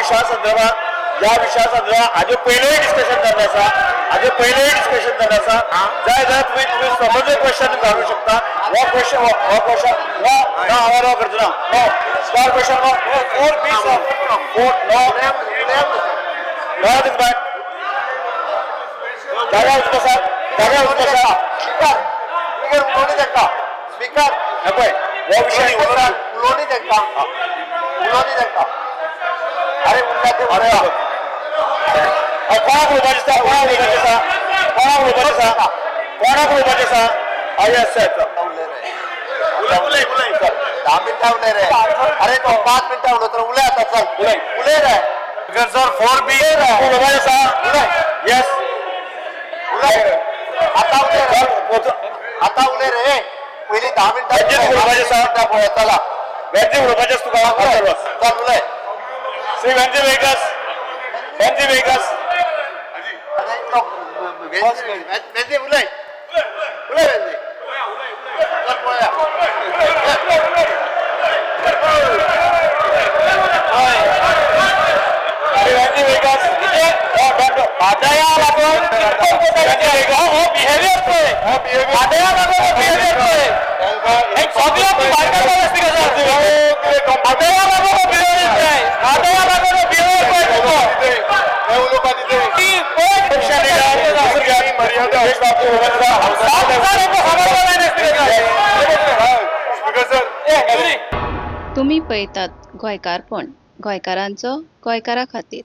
विषयासंदर्भात आजो पहिलेही डिस्कशन करण्याचा जाय जाय तुम्ही समज क्वेश्चन घालू शकता हो क्वेश्चन ना आवाज करतो ना no star question no 4 piece of 4 no not in back जागा उचसा स्पीकर उलोनी देखता स्पीकर नको वो विषय उलोनी देखता अरे अरे कोणाक उलोवपाचें यस उलय 10 मिनिटां उलय रे अरे तो 5 मिनिटां उलय तर उलय आता चल उलय रे सर 4B उलोवपाचें आसा उलय यस उलय आता उलय रे पयलीं 10 मिनिटां उलोवपाचें आसा पळय चला वेंजी उलोवपाचें तुका चल उलय श्री वेंजी वेगस वेंजी उलय वेंजी चल पळया वेंजी वेगस आदया लागून बिहेवियर पळय आदया लागून बिहेवियर पळय एक सगळ्या बायकांचा असते का सर आदया लागून बिहेवियर पळय आदया लागून बिहेवियर पळय हे उलोवपा दिते की कोण पेक्षा मर्यादा देश बाबतीत तुम्ही पळयतात गोंयकारपण गोंयकारांचो गोंयकारा खातीर।